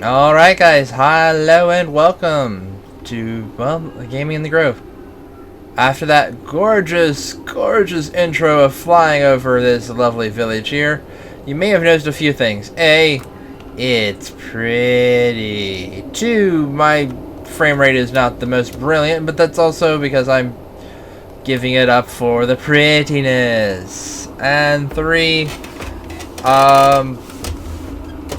Alright guys, hello and welcome to, well, Gaming in the Grove. After that gorgeous intro of flying over this lovely village here, you may have noticed a few things. A, it's pretty. 2, my frame rate is not the most brilliant, but that's also because I'm giving it up for the prettiness. And 3,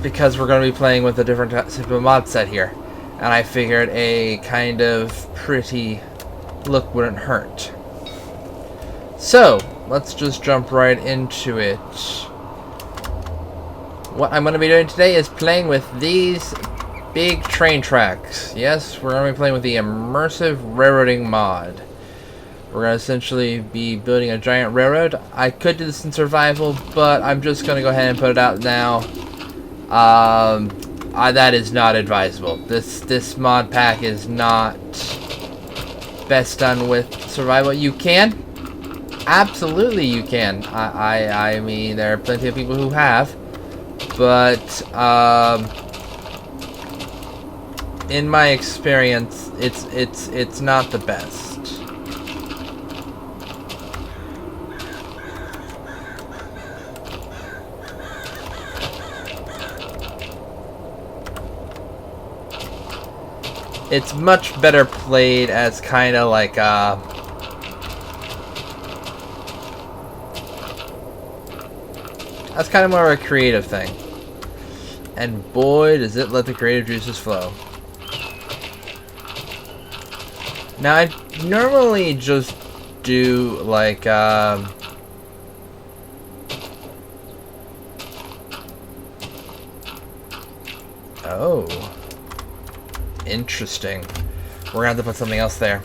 because we're going to be playing with a different type of mod set here, and I figured a kind of pretty look wouldn't hurt. So let's just jump right into it. What I'm going to be doing today is playing with these big train tracks. Yes, we're going to be playing with the Immersive Railroading Mod. We're going to essentially be building a giant railroad. I could do this in survival, but I'm just going to go ahead and put it out now. That is not advisable. This mod pack is not best done with survival. You can, absolutely you can. I mean, there are plenty of people who have, but in my experience, it's not the best. It's much better played as kind of like that's kind of more of a creative thing. And boy, does it let the creative juices flow. Now, I normally just do like oh. Interesting. We're gonna have to put something else there.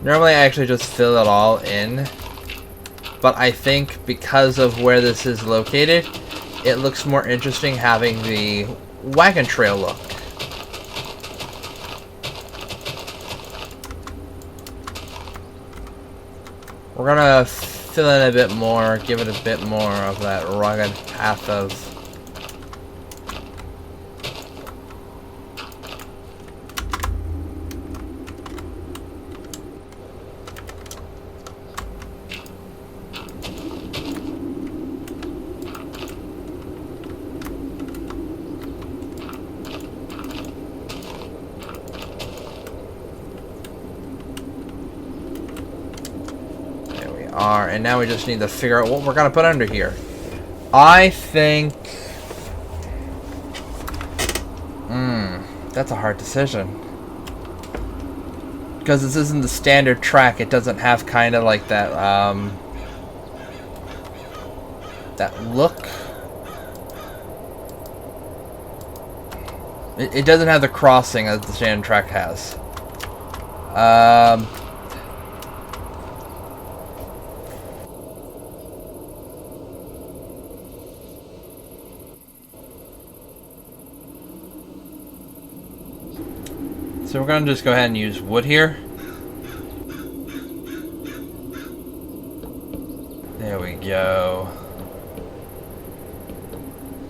Normally I actually just fill it all in, but I think because of where this is located, it looks more interesting having the wagon trail look. We're gonna fill in a bit more, give it a bit more of that rugged path of... And now we just need to figure out what we're gonna put under here. I think that's a hard decision, because this isn't the standard track. It doesn't have kind of like that that look. It doesn't have the crossing as the standard track has. So we're going to just go ahead and use wood here. There we go.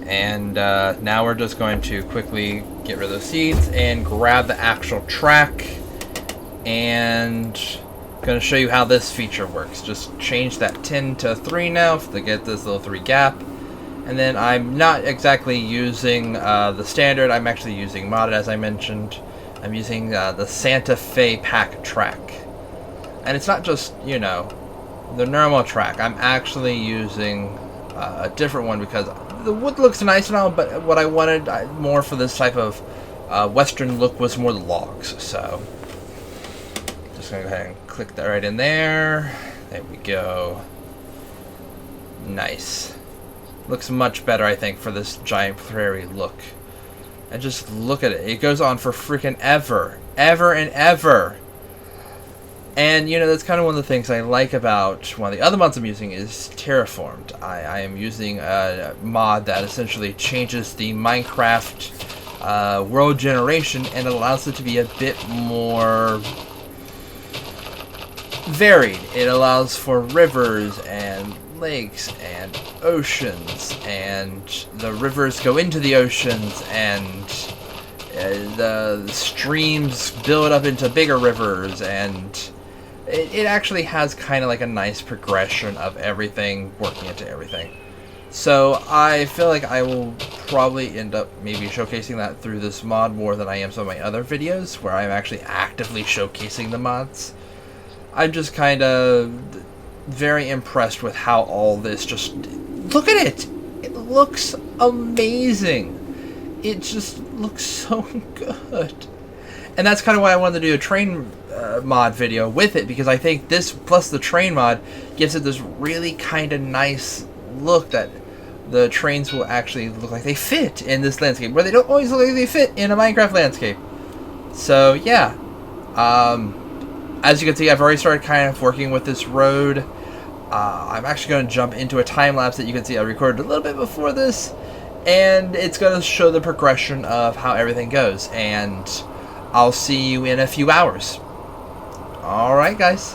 And now we're just going to quickly get rid of the seeds and grab the actual track. And I'm going to show you how this feature works. Just change that 10 to 3 now to get this little 3 gap. And then I'm not exactly using the standard. I'm actually using modded, as I mentioned. I'm using the Santa Fe pack track. And it's not just, you know, the normal track. I'm actually using a different one because the wood looks nice and all, but what I wanted more for this type of western look was more the logs. So, just going to go ahead and click that right in there. There we go. Nice. Looks much better, I think, for this giant prairie look. And just look at it. It goes on for freaking ever. Ever and ever. And, you know, that's kind of one of the things I like about one of the other mods I'm using is TerraForged. I am using a mod that essentially changes the Minecraft world generation and allows it to be a bit more varied. It allows for rivers and lakes and oceans, and the rivers go into the oceans, and the streams build up into bigger rivers, and it actually has kind of like a nice progression of everything working into everything. So I feel like I will probably end up maybe showcasing that through this mod more than I am some of my other videos, where I'm actually actively showcasing the mods. I'm just kind of very impressed with how all this just... Look at it! It looks amazing! It just looks so good. And that's kind of why I wanted to do a train mod video with it, because I think this plus the train mod gives it this really kind of nice look that the trains will actually look like they fit in this landscape, where they don't always look like they fit in a Minecraft landscape. So yeah, as you can see, I've already started kind of working with this road. I'm actually going to jump into a time lapse that you can see I recorded a little bit before this, and it's going to show the progression of how everything goes, and I'll see you in a few hours. Alright guys,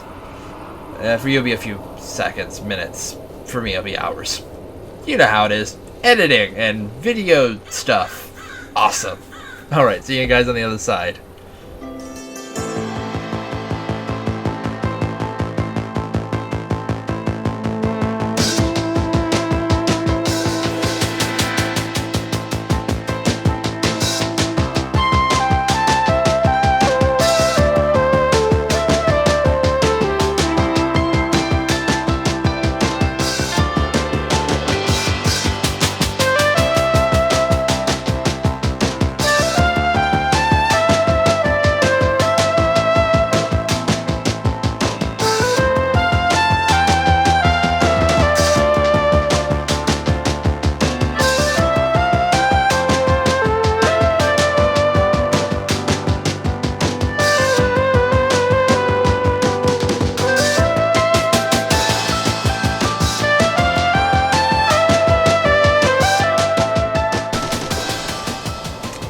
for you it'll be a few seconds, minutes. For me it'll be hours. You know how it is. Editing and video stuff. Awesome. Alright, see you guys on the other side.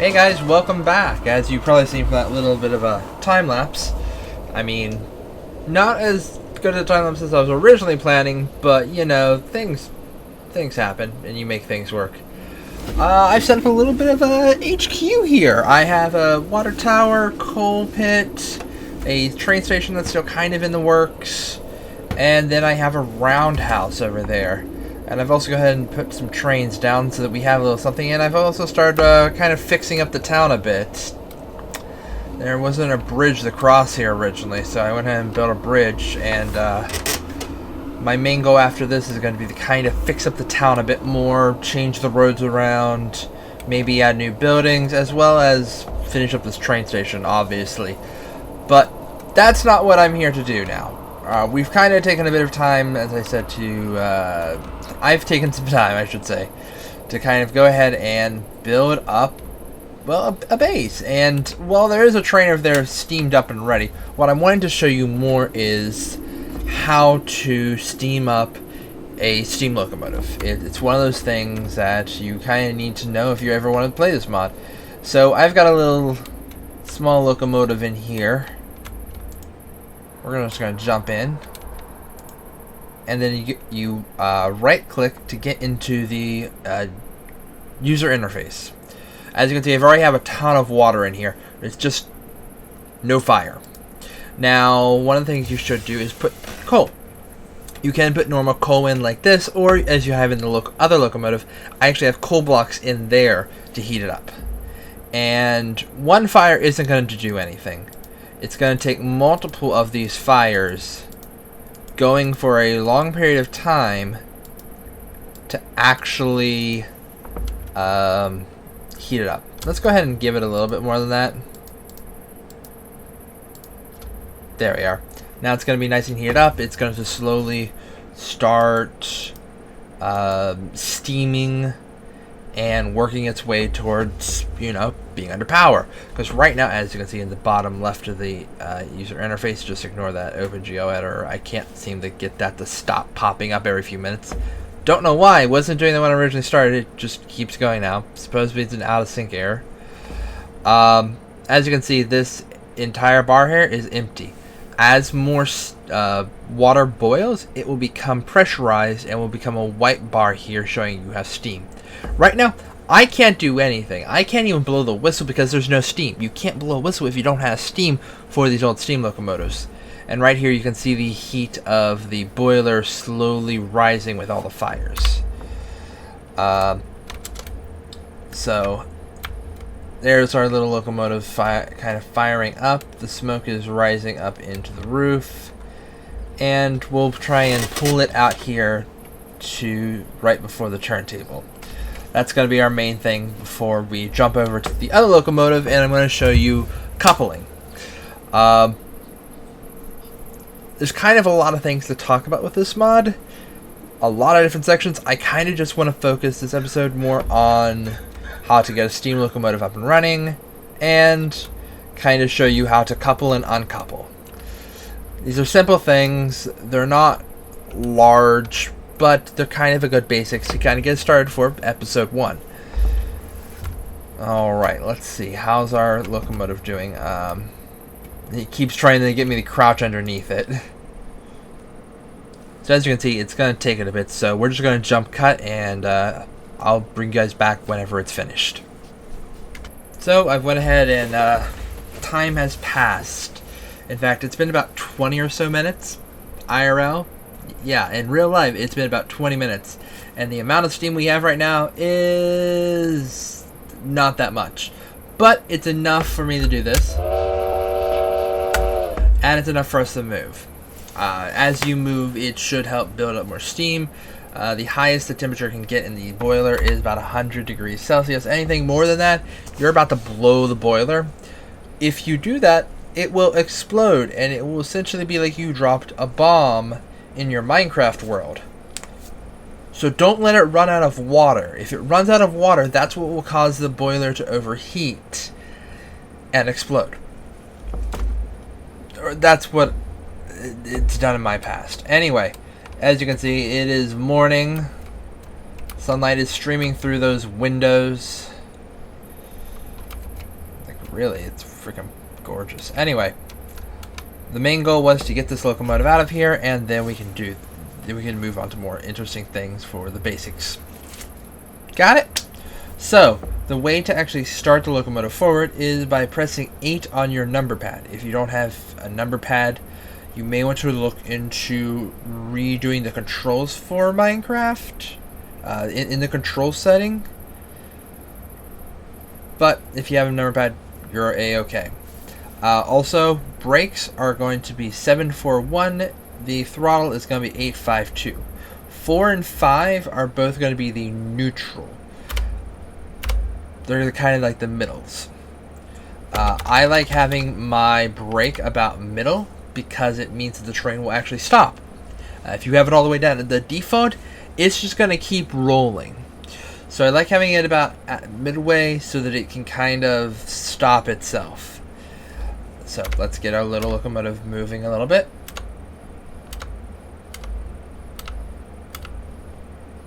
Hey guys, welcome back. As you've probably seen from that little bit of a time lapse, I mean, not as good a time lapse as I was originally planning, but you know, things happen and you make things work. I've set up a little bit of a HQ here. I have a water tower, coal pit, a train station that's still kind of in the works, and then I have a roundhouse over there. And I've also gone ahead and put some trains down so that we have a little something. And I've also started kind of fixing up the town a bit. There wasn't a bridge to cross here originally, so I went ahead and built a bridge. And my main goal after this is going to be to kind of fix up the town a bit more, change the roads around, maybe add new buildings, as well as finish up this train station, obviously. But that's not what I'm here to do now. We've kind of taken a bit of time, as I said, I've taken some time, I should say, to kind of go ahead and build up, well, a base. And while there is a train over there steamed up and ready, what I'm wanting to show you more is how to steam up a steam locomotive. It's one of those things that you kind of need to know if you ever want to play this mod. So I've got a little small locomotive in here. We're just going to jump in, and then you right click to get into the user interface. As you can see, I've already have a ton of water in here. It's just no fire. Now, one of the things you should do is put coal. You can put normal coal in like this, or as you have in the other locomotive, I actually have coal blocks in there to heat it up. And one fire isn't going to do anything. It's going to take multiple of these fires going for a long period of time to actually heat it up. Let's go ahead and give it a little bit more than that. There we are. Now it's going to be nice and heated up. It's going to slowly start steaming and working its way towards, you know, being under power. Because right now, as you can see in the bottom left of the user interface, just ignore that OpenGL error. I can't seem to get that to stop popping up every few minutes. Don't know why. It wasn't doing that when I originally started. It just keeps going now. Supposedly it's an out of sync error. As you can see, this entire bar here is empty. As more water boils, it will become pressurized and will become a white bar here showing you have steam. Right now, I can't do anything. I can't even blow the whistle because there's no steam. You can't blow a whistle if you don't have steam for these old steam locomotives. And right here you can see the heat of the boiler slowly rising with all the fires. So there's our little locomotive kind of firing up. The smoke is rising up into the roof. And we'll try and pull it out here to right before the turntable. That's going to be our main thing before we jump over to the other locomotive, and I'm going to show you coupling. There's kind of a lot of things to talk about with this mod. A lot of different sections. I kind of just want to focus this episode more on how to get a steam locomotive up and running, and kind of show you how to couple and uncouple. These are simple things. They're not large, but they're kind of a good basics to kind of get started for episode 1. Alright, let's see. How's our locomotive doing? He keeps trying to get me to crouch underneath it. So as you can see, it's going to take it a bit, so we're just going to jump cut, and I'll bring you guys back whenever it's finished. So I've went ahead and time has passed. In fact, it's been about 20 or so minutes IRL. Yeah, in real life, it's been about 20 minutes. And the amount of steam we have right now is not that much. But it's enough for me to do this. And it's enough for us to move. As you move, it should help build up more steam. The highest the temperature can get in the boiler is about 100 degrees Celsius. Anything more than that, you're about to blow the boiler. If you do that, it will explode, and it will essentially be like you dropped a bomb in your Minecraft world. So don't let it run out of water. If it runs out of water, that's what will cause the boiler to overheat and explode. Or that's what it's done in my past. Anyway, as you can see, it is morning. Sunlight is streaming through those windows. Like, really, it's freaking gorgeous. Anyway, the main goal was to get this locomotive out of here, and then we can move on to more interesting things for the basics. Got it? So, the way to actually start the locomotive forward is by pressing 8 on your number pad. If you don't have a number pad, you may want to look into redoing the controls for Minecraft in the control setting. But if you have a number pad, you're A-okay. Also, brakes are going to be 741. The throttle is going to be 852. 4 and 5 are both going to be the neutral. They're kind of like the middles. I like having my brake about middle because it means that the train will actually stop. If you have it all the way down to the default, it's just going to keep rolling. So I like having it about at midway so that it can kind of stop itself. So let's get our little locomotive moving a little bit.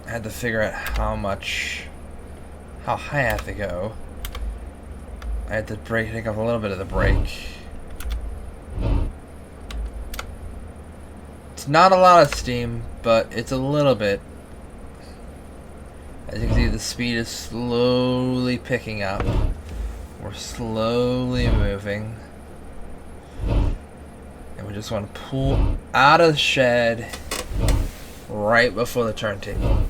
I had to figure out how high I have to go. I had to take off a little bit of the brake. It's not a lot of steam, but it's a little bit. As you can see, the speed is slowly picking up. We're slowly moving. And we just want to pull out of the shed right before the turntable.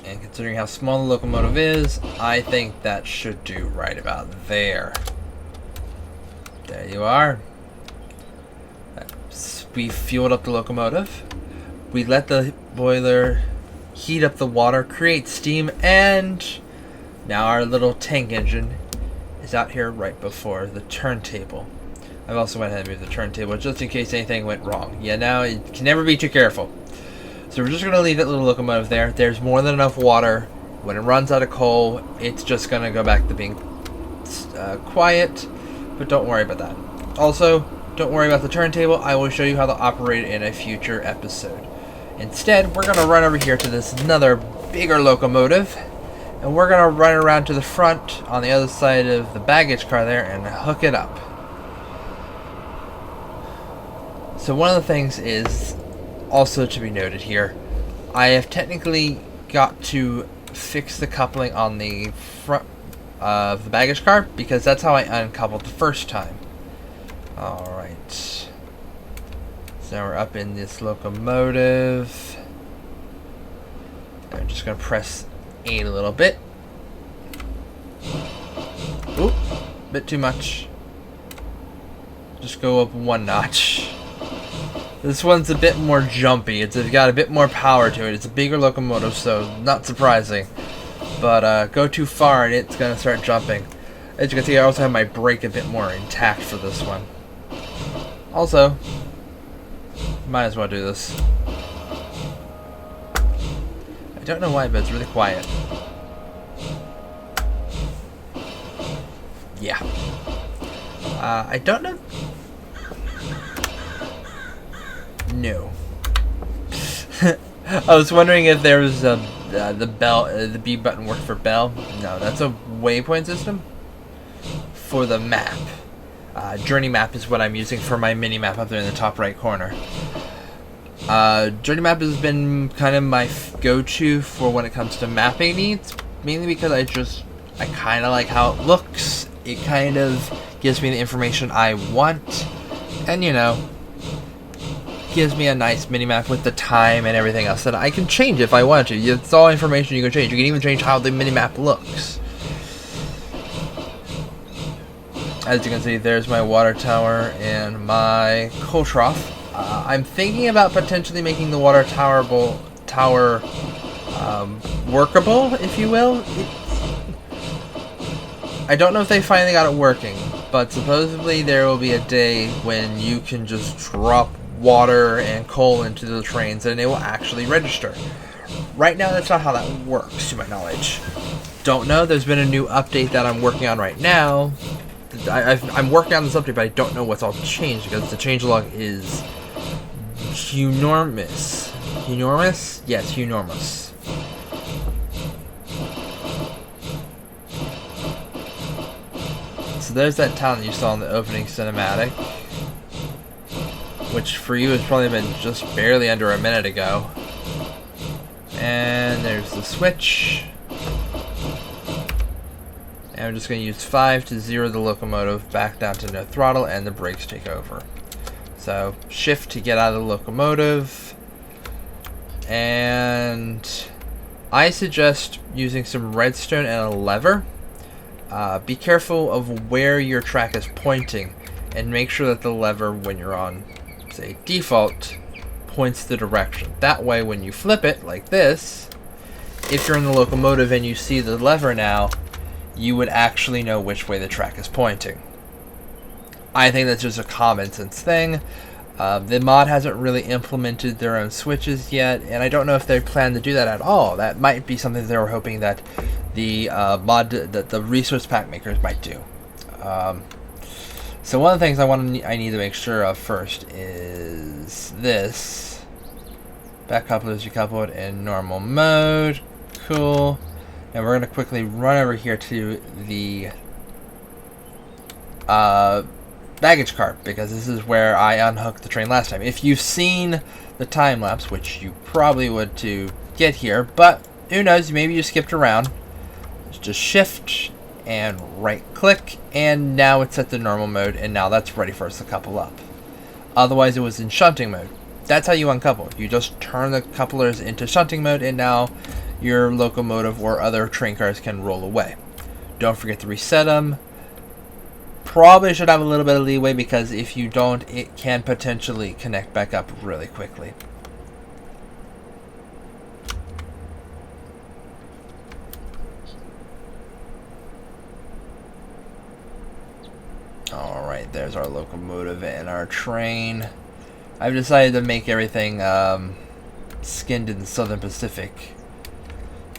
And considering how small the locomotive is, I think that should do right about there. There you are. We fueled up the locomotive. We let the boiler heat up the water, create steam, and now our little tank engine is out here right before the turntable. I've also went ahead and moved the turntable just in case anything went wrong. Yeah, now you can never be too careful. So we're just going to leave that little locomotive there. There's more than enough water. When it runs out of coal, it's just going to go back to being quiet, but don't worry about that. Also, don't worry about the turntable. I will show you how to operate it in a future episode. Instead, we're going to run over here to this another bigger locomotive, and we're gonna run around to the front on the other side of the baggage car there and hook it up. So one of the things is also to be noted here, I have technically got to fix the coupling on the front of the baggage car because that's how I uncoupled the first time. Alright. So now we're up in this locomotive. I'm just going to press A a little bit. Oop, bit too much. Just go up one notch. This one's a bit more jumpy. It's got a bit more power to it. It's a bigger locomotive, so not surprising. But go too far and it's going to start jumping. As you can see, I also have my brake a bit more intact for this one. Also, might as well do this. I don't know why, but it's really quiet. Yeah. I don't know. No. I was wondering if there was the bell, the B button worked for bell. No, that's a waypoint system for the map. Journey map is what I'm using for my mini map up there in the top right corner. Journey map has been kind of my go-to for when it comes to mapping needs, mainly because I kind of like how it looks. It kind of gives me the information I want, and you know, gives me a nice minimap with the time and everything else that I can change if I want to. It's all information you can change. You can even change how the minimap looks. As you can see, there's my water tower and my coal trough. I'm thinking about potentially making the water tower workable, if you will. I don't know if they finally got it working, but supposedly there will be a day when you can just drop water and coal into the trains and it will actually register. Right now, that's not how that works, to my knowledge. Don't know. There's been a new update that I'm working on right now. I'm working on this update, but I don't know what's all changed because the changelog is enormous. Enormous? Yes, enormous. So there's that town that you saw in the opening cinematic, which for you has probably been just barely under a minute ago. And there's the switch. And I'm just going to use 5 to zero the locomotive back down to no throttle, and the brakes take over. So shift to get out of the locomotive. And I suggest using some redstone and a lever. Be careful of where your track is pointing, and make sure that the lever, when you're on, say, default, points the direction. That way, when you flip it, like this, if you're in the locomotive and you see the lever now, you would actually know which way the track is pointing. I think that's just a common sense thing. The mod hasn't really implemented their own switches yet, and I don't know if they plan to do that at all. That might be something they were hoping that the the resource pack makers might do. So one of the things I need to make sure of first is this. Back couplers recoupled in normal mode. Cool. And we're going to quickly run over here to the baggage cart, because this is where I unhooked the train last time. If you've seen the time lapse, which you probably would to get here, but who knows, maybe you skipped around. Just shift and right click, and now it's at the normal mode, and now that's ready for us to couple up. Otherwise it was in shunting mode. That's how you uncouple. You just turn the couplers into shunting mode, and now your locomotive or other train cars can roll away. Don't forget to reset them. Probably should have a little bit of leeway, because if you don't, it can potentially connect back up really quickly. Alright, there's our locomotive and our train. I've decided to make everything skinned in the Southern Pacific.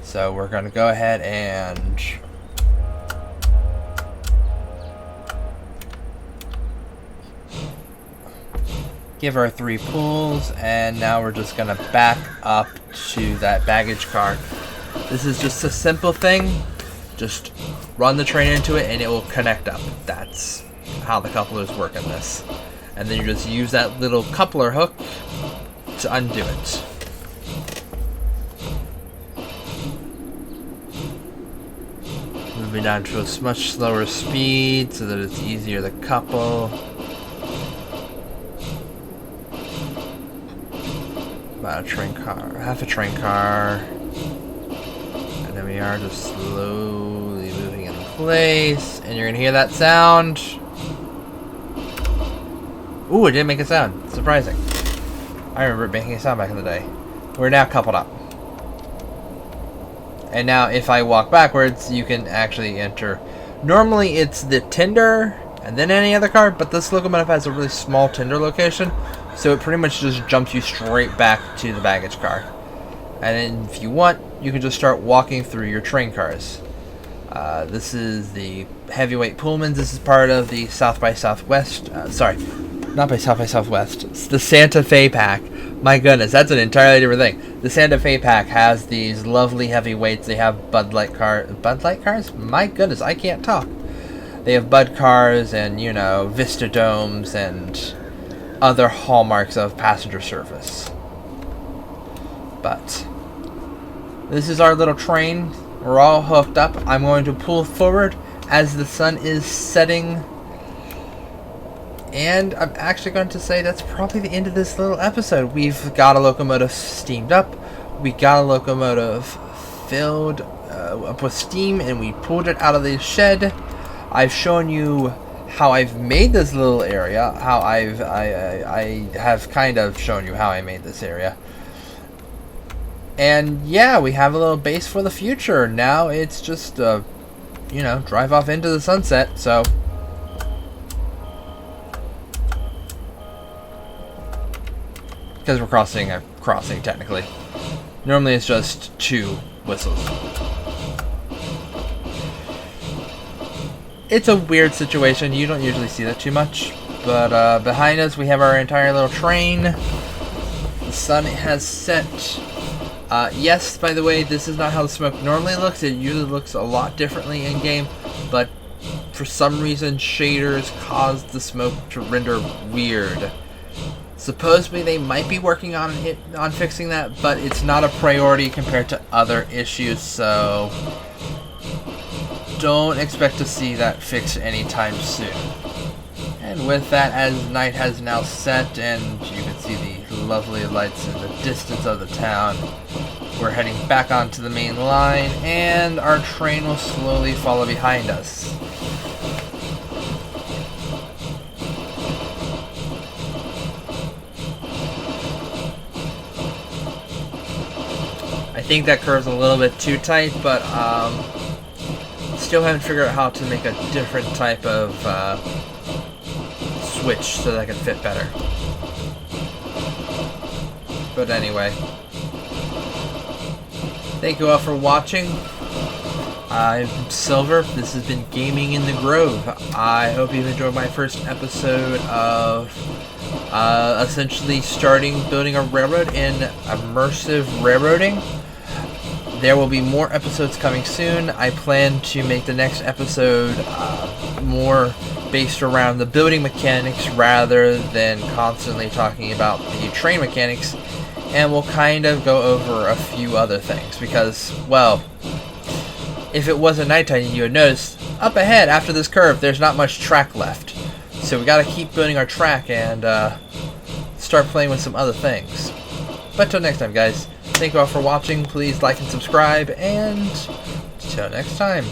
So we're going to go ahead and give our 3 pulls, and now we're just going to back up to that baggage car This is just a simple thing. Just run the train into it and it will connect up. That's how the couplers work in this. And then you just use that little coupler hook to undo it. Moving down to a much slower speed so that it's easier to couple. About a train car, half a train car. And then we are just slowly moving in place. And you're gonna hear that sound. Ooh, it didn't make a sound. Surprising. I remember it making a sound back in the day. We're now coupled up. And now if I walk backwards, you can actually enter. Normally it's the tender and then any other car, but this locomotive has a really small tender location, so it pretty much just jumps you straight back to the baggage car. And then if you want, you can just start walking through your train cars. This is the heavyweight Pullmans. This is part of the South by Southwest. Sorry, not by South by Southwest. It's the Santa Fe pack. My goodness, that's an entirely different thing. The Santa Fe pack has these lovely heavyweights. They have Bud Light cars? My goodness, I can't talk. They have Bud cars and, you know, Vista Domes and other hallmarks of passenger service. But this is our little train. We're all hooked up. I'm going to pull forward as the sun is setting. And I'm actually going to say that's probably the end of this little episode. We've got a locomotive steamed up. We got a locomotive filled up with steam, and we pulled it out of the shed. I've shown you how I've made this little area. How I have kind of shown you how I made this area. And yeah, we have a little base for the future. Now it's just, you know, drive off into the sunset. So. Because we're crossing a crossing technically. Normally it's just 2 whistles. It's a weird situation. You don't usually see that too much. But behind us we have our entire little train. The sun has set. Yes, by the way, this is not how the smoke normally looks. It usually looks a lot differently in game. But for some reason shaders cause the smoke to render weird. Supposedly they might be working on fixing that, but it's not a priority compared to other issues, so don't expect to see that fixed anytime soon. And with that, as night has now set and you can see the lovely lights in the distance of the town, we're heading back onto the main line and our train will slowly follow behind us. I think that curve's a little bit too tight, but still haven't figured out how to make a different type of switch so that I can fit better. But anyway, thank you all for watching. I'm Silver. This has been Gaming in the Grove. I hope you've enjoyed my first episode of essentially building a railroad in immersive railroading. There will be more episodes coming soon. I plan to make the next episode more based around the building mechanics rather than constantly talking about the train mechanics, and we'll kind of go over a few other things because, well, if it wasn't nighttime you would notice up ahead after this curve there's not much track left. So we gotta keep building our track and start playing with some other things. But till next time, guys. Thank you all for watching. Please like and subscribe, and till next time.